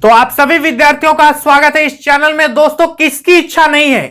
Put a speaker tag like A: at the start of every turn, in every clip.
A: तो आप सभी विद्यार्थियों का स्वागत है इस चैनल में। दोस्तों, किसकी इच्छा नहीं है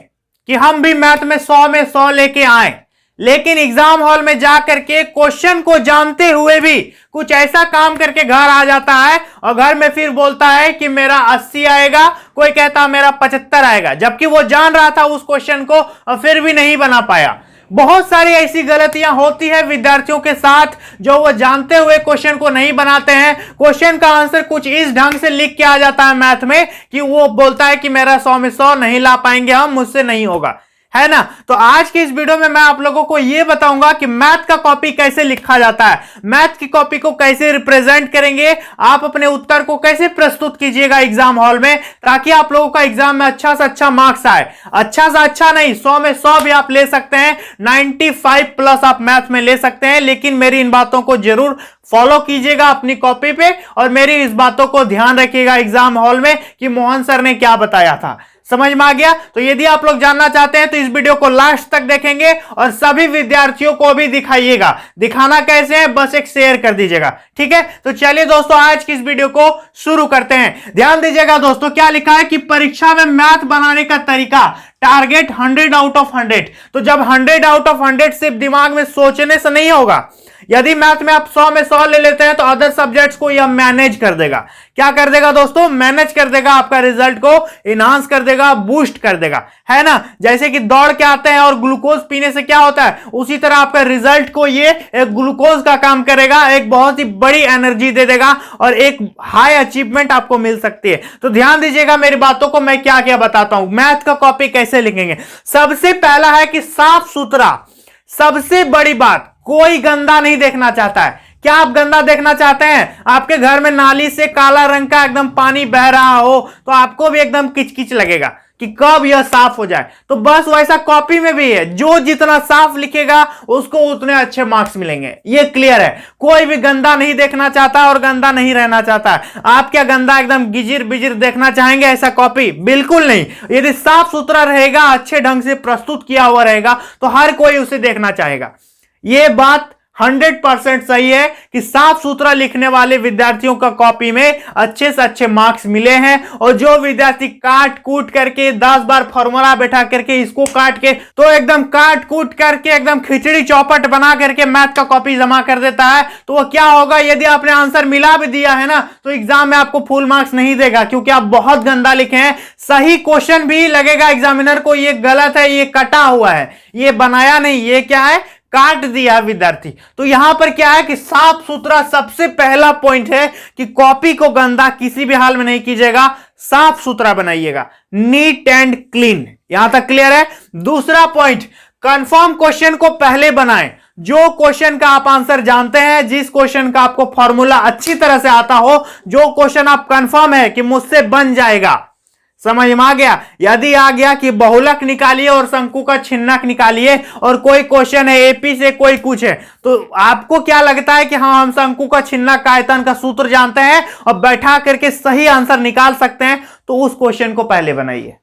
A: कि हम भी मैथ में 100 में 100 लेके आए, लेकिन एग्जाम हॉल में जाकर के क्वेश्चन को जानते हुए भी कुछ ऐसा काम करके घर आ जाता है और घर में फिर बोलता है कि मेरा 80 आएगा, कोई कहता मेरा 75 आएगा, जबकि वो जान रहा था उस क्वेश्चन को और फिर भी नहीं बना पाया। बहुत सारी ऐसी गलतियां होती है विद्यार्थियों के साथ जो वो जानते हुए क्वेश्चन को नहीं बनाते हैं। क्वेश्चन का आंसर कुछ इस ढंग से लिख के आ जाता है मैथ में कि वो बोलता है कि मेरा 100 में 100 नहीं ला पाएंगे हम, मुझसे नहीं होगा, है ना। तो आज की इस वीडियो में मैं आप लोगों को यह बताऊंगा कि मैथ का कॉपी कैसे लिखा जाता है, मैथ की कॉपी को कैसे रिप्रेजेंट करेंगे, आप अपने उत्तर को कैसे प्रस्तुत कीजिएगा एग्जाम हॉल में, ताकि आप लोगों का एग्जाम में अच्छा से अच्छा मार्क्स आए। अच्छा से अच्छा नहीं, 100 में 100 भी आप ले सकते हैं, 95 प्लस आप मैथ में ले सकते हैं, लेकिन मेरी इन बातों को जरूर फॉलो कीजिएगा अपनी कॉपी पे और मेरी इस बातों को ध्यान रखिएगा एग्जाम हॉल में कि मोहन सर ने क्या बताया था। समझ में आ गया? तो यदि आप लोग जानना चाहते हैं तो इस वीडियो को लास्ट तक देखेंगे और सभी विद्यार्थियों को भी दिखाइएगा। दिखाना कैसे है, बस एक शेयर कर दीजिएगा, ठीक है। तो चलिए दोस्तों, आज की इस वीडियो को शुरू करते हैं। ध्यान दीजिएगा दोस्तों, क्या लिखा है कि परीक्षा में मैथ बनाने का तरीका, टारगेट 100 आउट ऑफ 100। तो जब 100 आउट ऑफ 100 सिर्फ दिमाग में सोचने से नहीं होगा। यदि मैथ में आप 100 में 100 ले लेते हैं तो अदर सब्जेक्ट्स को यह मैनेज कर देगा। क्या कर देगा दोस्तों? मैनेज कर देगा, आपका रिजल्ट को इनहांस कर देगा, बूस्ट कर देगा, है ना। जैसे कि दौड़ के आते हैं और ग्लूकोज पीने से क्या होता है, उसी तरह आपका रिजल्ट को ये एक ग्लूकोज का काम करेगा, एक बहुत ही बड़ी एनर्जी दे देगा और एक हाई अचीवमेंट आपको मिल सकती है। तो ध्यान दीजिएगा मेरी बातों को, मैं क्या क्या बताता हूं। मैथ का कॉपी कैसे लिखेंगे? सबसे पहला है कि साफ सुथरा, सबसे बड़ी बात, कोई गंदा नहीं देखना चाहता है। क्या आप गंदा देखना चाहते हैं? आपके घर में नाली से काला रंग का एकदम पानी बह रहा हो तो आपको भी एकदम किचकिच लगेगा कि कब यह साफ हो जाए। तो बस वैसा कॉपी में भी है, जो जितना साफ लिखेगा उसको उतने अच्छे मार्क्स मिलेंगे। ये क्लियर है। कोई भी गंदा नहीं देखना चाहता और गंदा नहीं रहना चाहता। आप क्या गंदा एकदम गिजिर बिजिर देखना चाहेंगे ऐसा कॉपी? बिल्कुल नहीं। यदि साफ सुथरा रहेगा, अच्छे ढंग से प्रस्तुत किया हुआ रहेगा तो हर कोई उसे देखना चाहेगा। यह बात 100% सही है कि साफ सुथरा लिखने वाले विद्यार्थियों का कॉपी में अच्छे से अच्छे मार्क्स मिले हैं। और जो विद्यार्थी काट कूट करके 10 बार फॉर्मूला बैठा करके इसको काट के तो एकदम काट कूट करके एकदम खिचड़ी चौपट बना करके मैथ का कॉपी जमा कर देता है, तो वो क्या होगा, यदि आपने आंसर मिला भी दिया है ना तो एग्जाम में आपको फुल मार्क्स नहीं देगा, क्योंकि आप बहुत गंदा लिखे हैं। सही क्वेश्चन भी लगेगा एग्जामिनर को ये गलत है, ये कटा हुआ है, ये बनाया नहीं, ये क्या है, काट दिया विद्यार्थी। तो यहां पर क्या है कि साफ सुथरा सबसे पहला पॉइंट है कि कॉपी को गंदा किसी भी हाल में नहीं कीजिएगा, साफ सुथरा बनाइएगा, नीट एंड क्लीन। यहां तक क्लियर है। दूसरा पॉइंट, कंफर्म क्वेश्चन को पहले बनाएं। जो क्वेश्चन का आप आंसर जानते हैं, जिस क्वेश्चन का आपको फॉर्मूला अच्छी तरह से आता हो, जो क्वेश्चन आप कंफर्म है कि मुझसे बन जाएगा, समझ में आ गया। यदि आ गया कि बहुलक निकालिए और शंकु का छिन्नक निकालिए और कोई क्वेश्चन है एपी से कोई कुछ है, तो आपको क्या लगता है कि हाँ हम शंकु का छिन्नक का आयतन का सूत्र जानते हैं और बैठा करके सही आंसर निकाल सकते हैं, तो उस क्वेश्चन को पहले बनाइए।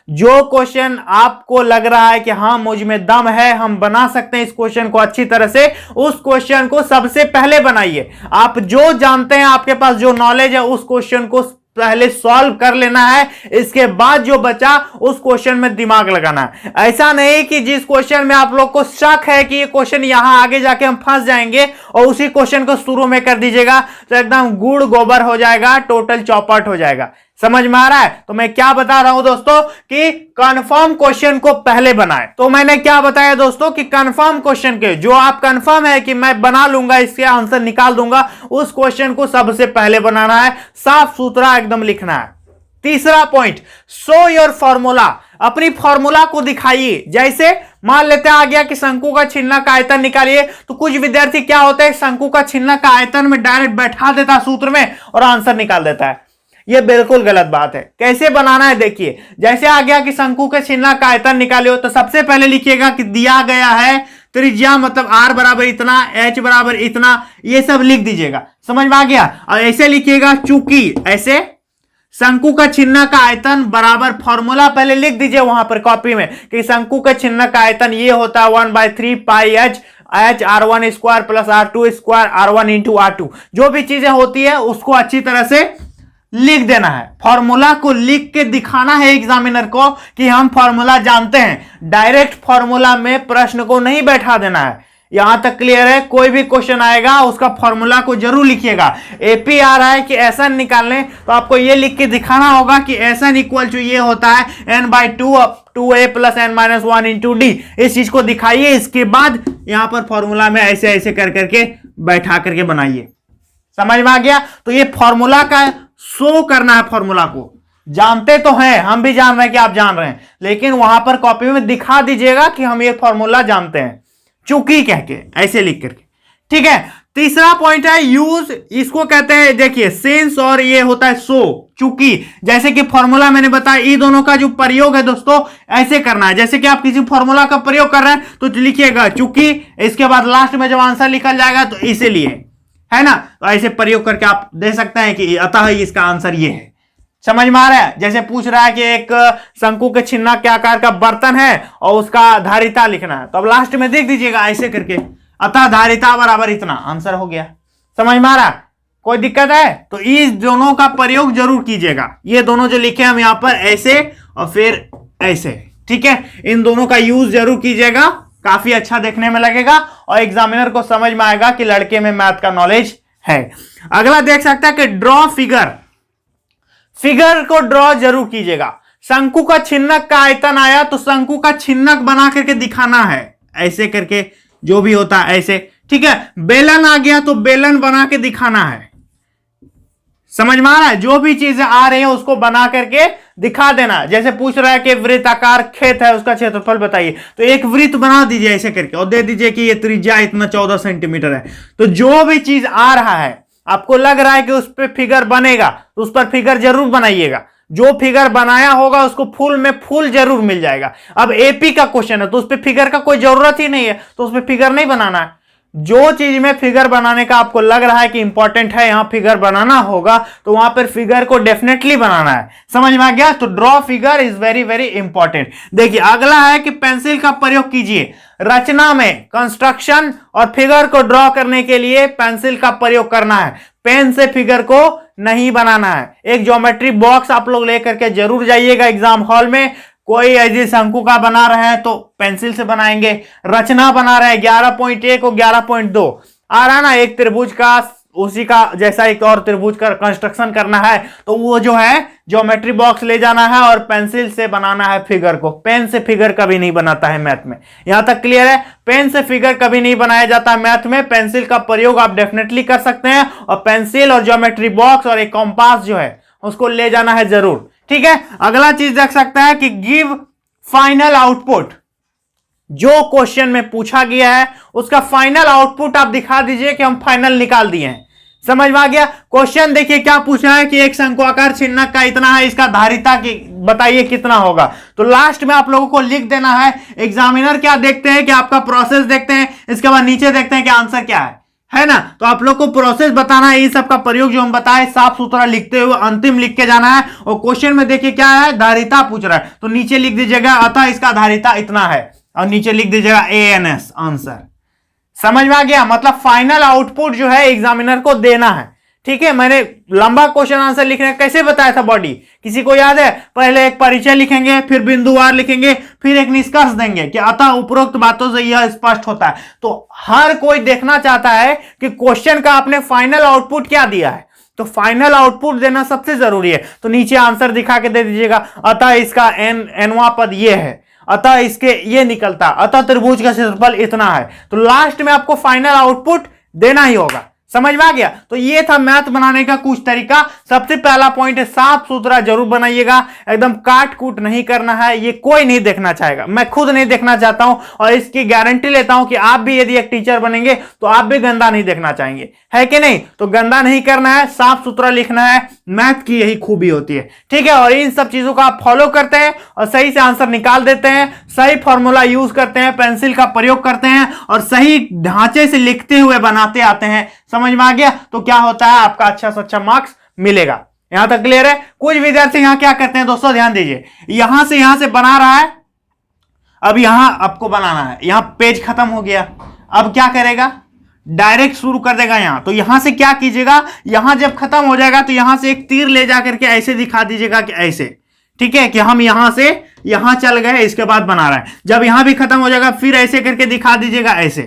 A: जो क्वेश्चन आपको लग रहा है कि हाँ मुझ में दम है, हम बना सकते हैं इस क्वेश्चन को अच्छी तरह से, उस क्वेश्चन को सबसे पहले बनाइए। आप जो जानते हैं, आपके पास जो नॉलेज है, उस क्वेश्चन को पहले सॉल्व कर लेना है। इसके बाद जो बचा उस क्वेश्चन में दिमाग लगाना है। ऐसा नहीं कि जिस क्वेश्चन में आप लोग को शक है कि ये क्वेश्चन यहां आगे जाके हम फंस जाएंगे और उसी क्वेश्चन को शुरू में कर दीजिएगा, तो एकदम गुड़ गोबर हो जाएगा, टोटल चौपट हो जाएगा। समझ में आ रहा है? तो मैं क्या बता रहा हूं दोस्तों कि कंफर्म क्वेश्चन को पहले बनाएं। तो मैंने क्या बताया दोस्तों कि कंफर्म क्वेश्चन के, जो आप कंफर्म है कि मैं बना लूंगा, इसके आंसर निकाल दूंगा, उस क्वेश्चन को सबसे पहले बनाना है, साफ सुथरा एकदम लिखना है। तीसरा पॉइंट, शो योर फॉर्मूला। अपनी फॉर्मूला को दिखाइए। जैसे मान लेते हैं आ गया कि शंकु का छिन्नक का आयतन निकालिए, तो कुछ विद्यार्थी क्या होता है, शंकु का छिन्नक का आयतन में डायरेक्ट बैठा देता सूत्र में और आंसर निकाल देता है। यह बिल्कुल गलत बात है। कैसे बनाना है देखिए। जैसे आ गया कि शंकु के छिन्नक का आयतन निकालिए, तो सबसे पहले लिखिएगा कि दिया गया है त्रिज्या, मतलब r बराबर इतना, h बराबर इतना, ये सब लिख दीजिएगा। समझ में आ गया? और ऐसे लिखिएगा, चूंकि ऐसे शंकु का छिन्नक का आयतन बराबर, फॉर्मूला पहले लिख दीजिए वहां पर कॉपी में कि शंकु का छिन्नक का आयतन ये होता है 1/3 पाई h r1 square plus r2 square r1 into r2। जो भी चीजें होती है उसको अच्छी तरह से लिख देना है, फॉर्मूला को लिख के दिखाना है एग्जामिनर को कि हम फॉर्मूला जानते हैं। डायरेक्ट फॉर्मूला में प्रश्न को नहीं बैठा देना है। यहां तक क्लियर है? कोई भी क्वेश्चन आएगा उसका फॉर्मूला को जरूर लिखिएगा। एपी आ रहा है कि एसएन निकालने, तो आपको ये लिख के दिखाना होगा कि एसएन इक्वल टू ये होता है n/2 2a + n-1 into D. इस चीज को दिखाइए, इसके बाद यहां पर फॉर्मूला में ऐसे ऐसे कर करके बैठा करके बनाइए। समझ में आ गया? तो ये फॉर्मूला का शो करना है, फॉर्मूला को जानते तो हैं, हम भी जान रहे हैं कि आप जान रहे हैं, लेकिन वहां पर कॉपी में दिखा दीजिएगा कि हम ये फॉर्मूला जानते हैं, चूंकि कह के ऐसे लिख करके। ठीक है, तीसरा पॉइंट है यूज, इसको कहते हैं देखिए सिंस, और ये होता है सो, चूंकि। जैसे कि फॉर्मूला मैंने बताया, ये दोनों का जो प्रयोग है दोस्तों ऐसे करना है। जैसे कि आप किसी फॉर्मूला का प्रयोग कर रहे हैं तो लिखिएगा चूंकि, इसके बाद लास्ट में जब आंसर लिखल जाएगा तो इसीलिए, है ना, तो ऐसे प्रयोग करके आप दे सकते हैं कि अतः इसका आंसर ये है। समझ में आ रहा है? जैसे पूछ रहा है कि एक शंकु के छिन्ना के आकार का बर्तन है और उसका धारिता लिखना है, तो अब लास्ट में देख दीजिएगा ऐसे करके, अतः धारिता बराबर इतना, आंसर हो गया। समझ में आ रहा? कोई दिक्कत है? तो इस दोनों का प्रयोग जरूर कीजिएगा। ये दोनों जो लिखे हम यहां पर ऐसे और फिर ऐसे, ठीक है, इन दोनों का यूज जरूर कीजिएगा, काफी अच्छा देखने में लगेगा और एग्जामिनर को समझ में आएगा कि लड़के में मैथ का नॉलेज है। अगला देख सकता है कि ड्रॉ फिगर, फिगर को ड्रॉ जरूर कीजिएगा। शंकु का छिन्नक का आयतन आया तो शंकु का छिन्नक बना करके दिखाना है, ऐसे करके जो भी होता है ऐसे, ठीक है। बेलन आ गया तो बेलन बना के दिखाना है। समझ में आ रहा है? जो भी चीजें आ रही है उसको बना करके दिखा देना। जैसे पूछ रहा है कि वृत्ताकार खेत है, उसका क्षेत्रफल बताइए, तो एक वृत्त बना दीजिए ऐसे करके और दे दीजिए कि ये त्रिज्या इतना 14 सेंटीमीटर है। तो जो भी चीज आ रहा है आपको लग रहा है कि उस पर फिगर बनेगा तो उस पर फिगर जरूर बनाइएगा। जो फिगर बनाया होगा उसको फुल में फुल जरूर मिल जाएगा। अब एपी का क्वेश्चन है तो उस पर फिगर का कोई जरूरत ही नहीं है, तो उस पर फिगर नहीं बनाना है। जो चीज में फिगर बनाने का आपको लग रहा है कि इंपॉर्टेंट है, यहां फिगर बनाना होगा, तो वहां पर फिगर को डेफिनेटली बनाना है। समझ में आ गया? तो draw figure is very very important. देखिए अगला है कि पेंसिल का प्रयोग कीजिए रचना में। कंस्ट्रक्शन और फिगर को ड्रॉ करने के लिए पेंसिल का प्रयोग करना है, पेन से फिगर को नहीं बनाना है। एक ज्योमेट्री बॉक्स आप लोग लेकर के जरूर जाइएगा एग्जाम हॉल में। कोई ऐसे शंकु का बना रहे हैं तो पेंसिल से बनाएंगे, रचना बना रहे हैं 11.1 और 11.2 आ रहा ना, एक त्रिभुज का उसी का जैसा एक और त्रिभुज का कंस्ट्रक्शन करना है, तो वो जो है ज्योमेट्री बॉक्स ले जाना है और पेंसिल से बनाना है फिगर को। पेन से फिगर कभी नहीं बनाता है मैथ में, यहां तक क्लियर है? पेन से फिगर कभी नहीं बनाया जाता है मैथ में। पेंसिल का प्रयोग आप डेफिनेटली कर सकते हैं और पेंसिल और ज्योमेट्री बॉक्स और एक कंपास जो है उसको ले जाना है जरूर, ठीक है। अगला चीज देख सकता है कि गिव फाइनल आउटपुट। जो क्वेश्चन में पूछा गया है उसका फाइनल आउटपुट आप दिखा दीजिए कि हम फाइनल निकाल दिए हैं। समझ में आ गया? क्वेश्चन देखिए क्या पूछा है कि एक शंक्वाकार छिन्नक का इतना है, इसका धारिता की बताइए कितना होगा। तो लास्ट में आप लोगों को लिख देना है। एग्जामिनर क्या देखते हैं कि आपका प्रोसेस देखते हैं, इसके बाद नीचे देखते हैं कि आंसर क्या है ना। तो आप लोग को प्रोसेस बताना है, ये सब का प्रयोग जो हम बताए साफ सुथरा लिखते हुए अंतिम लिख के जाना है। और क्वेश्चन में देखिए क्या है, धारिता पूछ रहा है तो नीचे लिख दीजिएगा अतः इसका धारिता इतना है और नीचे लिख दीजिएगा ANS आंसर। समझ में आ गया? मतलब फाइनल आउटपुट जो है एग्जामिनर को देना है, ठीक है। मैंने लंबा क्वेश्चन आंसर लिखने कैसे बताया था बॉडी, किसी को याद है? पहले एक परिचय लिखेंगे, फिर बिंदुवार लिखेंगे, फिर एक निष्कर्ष देंगे कि अतः उपरोक्त बातों से यह स्पष्ट होता है। तो हर कोई देखना चाहता है कि क्वेश्चन का आपने फाइनल आउटपुट क्या दिया है, तो फाइनल आउटपुट देना सबसे जरूरी है। तो नीचे आंसर दिखा के दे दीजिएगा अतः इसका nवां पद ये है, अतः इसके ये निकलता, अतः त्रिभुज का क्षेत्रफल इतना है। तो लास्ट में आपको फाइनल आउटपुट देना ही होगा। समझ में आ गया? तो ये था मैथ बनाने का कुछ तरीका। सबसे पहला पॉइंट है साफ सुथरा जरूर बनाइएगा, एकदम काट कूट नहीं करना है। ये कोई नहीं देखना चाहेगा, मैं खुद नहीं देखना चाहता हूं और इसकी गारंटी लेता हूं कि आप भी यदि एक टीचर बनेंगे तो आप भी गंदा नहीं देखना चाहेंगे, है कि नहीं? तो गंदा नहीं करना है, साफ सुथरा लिखना है, मैथ की यही खूबी होती है, ठीक है। और इन सब चीजों को आप फॉलो करते हैं और सही से आंसर निकाल देते हैं, सही फॉर्मूला यूज करते हैं, पेंसिल का प्रयोग करते हैं और सही ढांचे से लिखते हुए बनाते आते हैं। समझ में आ गया? तो क्या होता है, आपका अच्छा से अच्छा मार्क्स मिलेगा। यहां तक क्लियर है? कुछ विद्यार्थी यहां क्या करते हैं दोस्तों, ध्यान दीजिए, यहां से बना रहा है, अब यहां आपको बनाना है, यहां पेज खत्म हो गया, अब क्या करेगा, डायरेक्ट शुरू कर देगा यहां। तो यहां से क्या कीजिएगा, यहां जब खत्म हो जाएगा तो यहां से एक तीर ले जा करके ऐसे दिखा दीजिएगा कि ऐसे, ठीक है, कि हम यहां से यहां चल गए, इसके बाद बना रहा है। जब यहां भी खत्म हो जाएगा फिर ऐसे करके दिखा दीजिएगा ऐसे,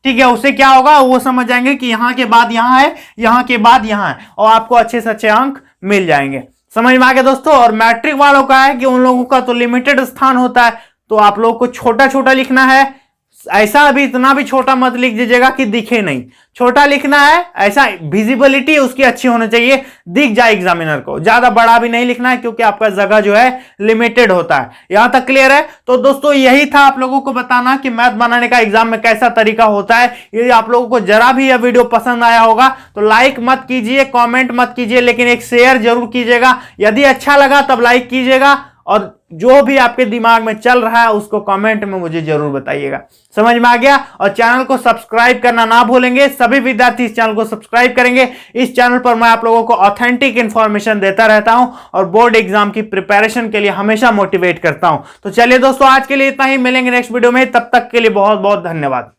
A: ठीक है। उससे क्या होगा, वो समझ जाएंगे कि यहां के बाद यहां है, यहां के बाद यहां है, और आपको अच्छे से अच्छे अंक मिल जाएंगे। समझ में आ गया दोस्तों। और मैट्रिक वालों का है कि उन लोगों का तो लिमिटेड स्थान होता है, तो आप लोगों को छोटा छोटा लिखना है। ऐसा अभी इतना भी छोटा मत लिख दीजिएगा कि दिखे नहीं, छोटा लिखना है, ऐसा विजिबिलिटी उसकी अच्छी होनी चाहिए, दिख जाए एग्जामिनर को। ज्यादा बड़ा भी नहीं लिखना है क्योंकि आपका जगह जो है लिमिटेड होता है। यहां तक क्लियर है। तो दोस्तों यही था आप लोगों को बताना कि मैथ बनाने का एग्जाम में कैसा तरीका होता है। यदि आप लोगों को जरा भी यह वीडियो पसंद आया होगा तो लाइक मत कीजिए, कॉमेंट मत कीजिए, लेकिन एक शेयर जरूर कीजिएगा। यदि अच्छा लगा तब लाइक कीजिएगा, और जो भी आपके दिमाग में चल रहा है उसको कमेंट में मुझे जरूर बताइएगा। समझ में आ गया। और चैनल को सब्सक्राइब करना ना भूलेंगे, सभी विद्यार्थी इस चैनल को सब्सक्राइब करेंगे। इस चैनल पर मैं आप लोगों को ऑथेंटिक इंफॉर्मेशन देता रहता हूं और बोर्ड एग्जाम की प्रिपरेशन के लिए हमेशा मोटिवेट करता हूं। तो चलिए दोस्तों, आज के लिए इतना ही, मिलेंगे नेक्स्ट वीडियो में, तब तक के लिए बहुत बहुत धन्यवाद।